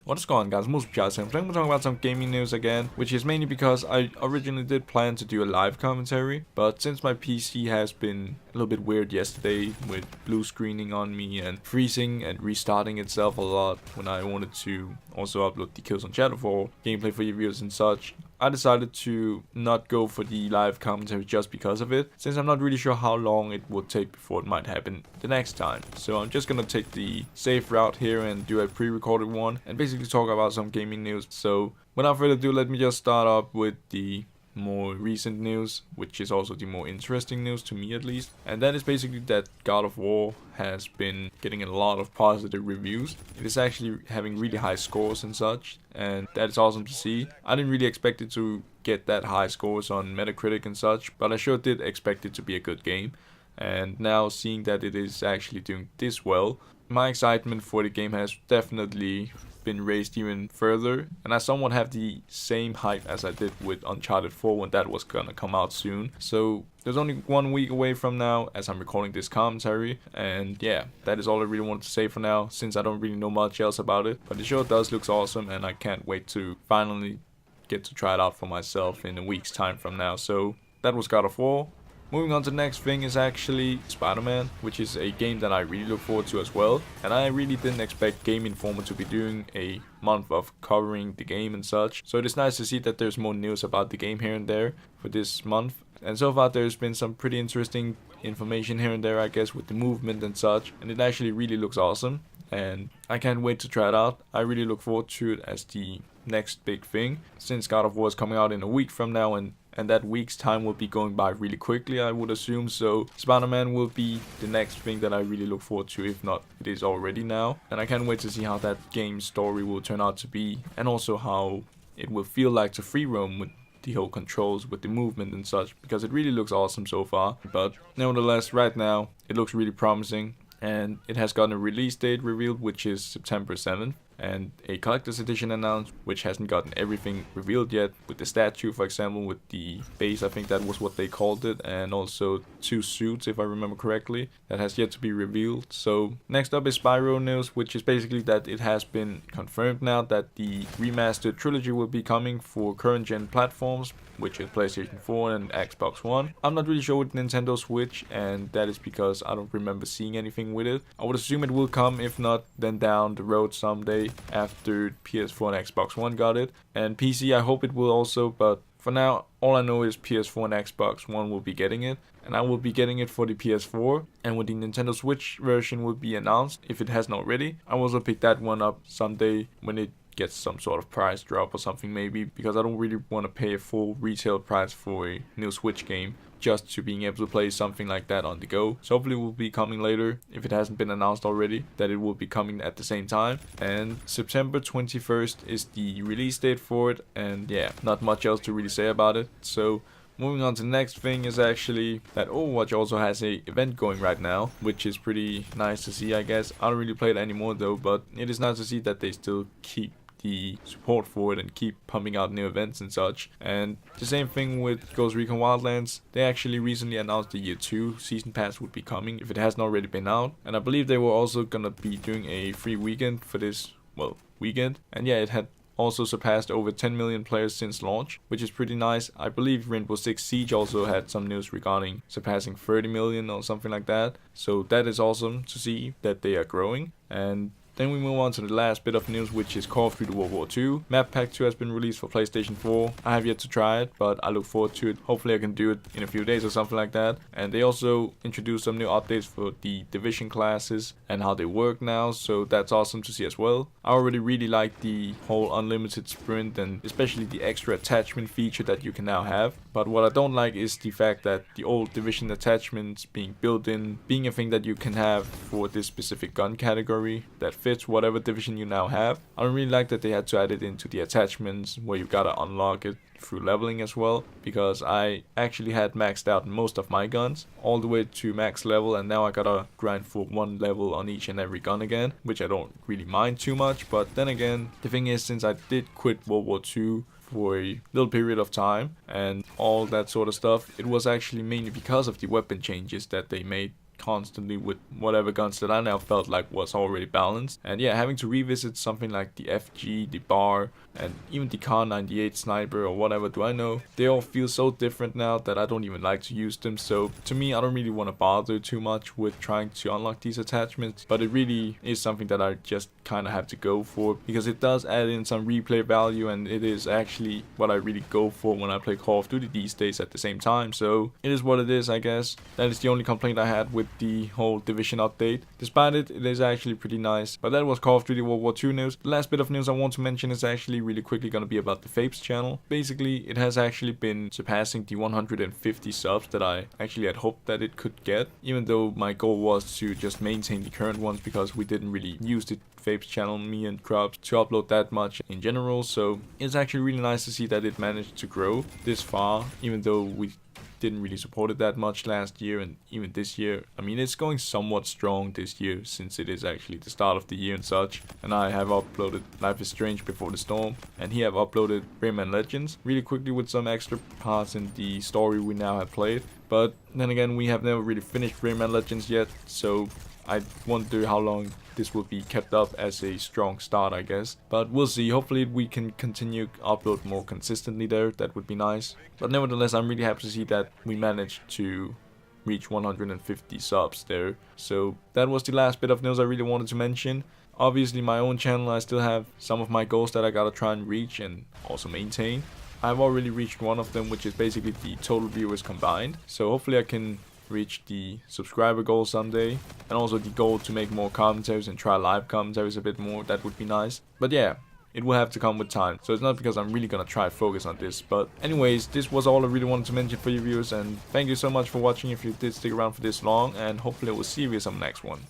What is going on, guys? Most supcharls here. I'm going to talk about some gaming news again, which is mainly because I originally did plan to do a live commentary, but since my PC has been a little bit weird yesterday with blue screening on me and freezing and restarting itself a lot when I wanted to also upload the Kills on Shadowfall gameplay for your viewers and such, I decided to not go for the live commentary just because of it, since I'm not really sure how long it would take before it might happen the next time. So I'm just gonna take the safe route here and do a pre-recorded one and basically talk about some gaming news. So without further ado, let me just start up with the more recent news, which is also the more interesting news to me at least, and that is basically that God of War has been getting a lot of positive reviews. It is actually having really high scores and such, and that is awesome to see. I didn't really expect it to get that high scores on Metacritic and such, but I sure did expect it to be a good game, and now seeing that it is actually doing this well, my excitement for the game has definitely been raised even further, and I somewhat have the same hype as I did with Uncharted 4 when that was gonna come out soon. So there's only 1 week away from now as I'm recording this commentary, and yeah, that is all I really wanted to say for now, since I don't really know much else about it, but it sure does look awesome, and I can't wait to finally get to try it out for myself in a week's time from now. So that was God of War. Moving on to the next thing is actually Spider-Man, which is a game that I really look forward to as well. And I really didn't expect Game Informer to be doing a month of covering the game and such. So it is nice to see that there's more news about the game here and there for this month. And so far there's been some pretty interesting information here and there, I guess, with the movement and such. And it actually really looks awesome. And I can't wait to try it out. I really look forward to it as the next big thing, since God of War is coming out in a week from now, and that week's time will be going by really quickly, I would assume. So Spider-Man will be the next thing that I really look forward to, if not it is already now. And I can't wait to see how that game's story will turn out to be, and also how it will feel like to free roam with the whole controls, with the movement and such, because it really looks awesome so far. But nevertheless, right now it looks really promising, and it has gotten a release date revealed, which is September 7th. And a collector's edition announced, which hasn't gotten everything revealed yet, with the statue, for example, with the base, I think that was what they called it, and also 2 suits, if I remember correctly, that has yet to be revealed. So next up is Spyro news, which is basically that it has been confirmed now that the remastered trilogy will be coming for current gen platforms, which is PlayStation 4 and Xbox One. I'm not really sure with Nintendo Switch, and that is because I don't remember seeing anything with it. I would assume it will come, if not, then down the road someday after PS4 and Xbox One got it. And PC, I hope it will also, but for now, all I know is PS4 and Xbox One will be getting it, and I will be getting it for the PS4, and when the Nintendo Switch version will be announced, if it hasn't already, I will also pick that one up someday when it gets some sort of price drop or something maybe, because I don't really want to pay a full retail price for a new Switch game just to being able to play something like that on the go. So hopefully it will be coming later, if it hasn't been announced already, that it will be coming at the same time. And September 21st is the release date for it, and yeah, not much else to really say about it. So moving on to the next thing is actually that Overwatch also has a event going right now, which is pretty nice to see, I guess. I don't really play it anymore though, but it is nice to see that they still keep the support for it and keep pumping out new events and such. And the same thing with Ghost Recon Wildlands. They actually recently announced the year 2 season pass would be coming, if it hasn't already been out. And I believe they were also gonna be doing a free weekend for this, well, weekend. And yeah, it had also surpassed over 10 million players since launch, which is pretty nice. I believe Rainbow Six Siege also had some news regarding surpassing 30 million or something like that. So that is awesome to see that they are growing. And then we move on to the last bit of news, which is Call of Duty World War II. Map Pack 2 has been released for PlayStation 4. I have yet to try it, but I look forward to it. Hopefully I can do it in a few days or something like that. And they also introduced some new updates for the Division classes and how they work now, so that's awesome to see as well. I already really like the whole unlimited sprint and especially the extra attachment feature that you can now have. But what I don't like is the fact that the old Division attachments being built in, being a thing that you can have for this specific gun category that fits whatever division you now have. I don't really like that they had to add it into the attachments where you gotta unlock it through leveling as well, because I actually had maxed out most of my guns all the way to max level, and now I gotta grind for 1 level on each and every gun again, which I don't really mind too much. But then again, the thing is, since I did quit World War II for a little period of time and all that sort of stuff, it was actually mainly because of the weapon changes that they made constantly with whatever guns that I now felt like was already balanced. And yeah, having to revisit something like the FG, the bar, and even the Kar 98 sniper or whatever do I know, they all feel so different now that I don't even like to use them. So to me, I don't really want to bother too much with trying to unlock these attachments, but it really is something that I just kind of have to go for, because it does add in some replay value, and it is actually what I really go for when I play Call of Duty these days at the same time. So it is what it is, I guess. That is the only complaint I had with the whole Division update. Despite it, it is actually pretty nice. But that was Call of Duty World War II news. The last bit of news I want to mention is actually really quickly going to be about the Fapes channel. Basically, it has actually been surpassing the 150 subs that I actually had hoped that it could get, even though my goal was to just maintain the current ones, because we didn't really use the Fapes channel, me and Krubs, to upload that much in general. So it's actually really nice to see that it managed to grow this far, even though we didn't really support it that much last year and even this year. I mean, it's going somewhat strong this year since it is actually the start of the year and such. And I have uploaded Life is Strange Before the Storm, and here I've uploaded Rayman Legends really quickly with some extra parts in the story we now have played. But then again, we have never really finished Rayman Legends yet, so I wonder how long this will be kept up as a strong start, I guess. But we'll see. Hopefully we can continue upload more consistently there. That would be nice. But nevertheless, I'm really happy to see that we managed to reach 150 subs there. So that was the last bit of news I really wanted to mention. Obviously, my own channel, I still have some of my goals that I gotta try and reach and also maintain. I've already reached one of them, which is basically the total viewers combined. So hopefully I can reach the subscriber goal someday, and also the goal to make more commentaries and try live commentaries a bit more. That would be nice. But yeah, it will have to come with time, so it's not because I'm really gonna try focus on this. But anyways, this was all I really wanted to mention for you viewers, and thank you so much for watching if you did stick around for this long, and hopefully I will see you in some next one.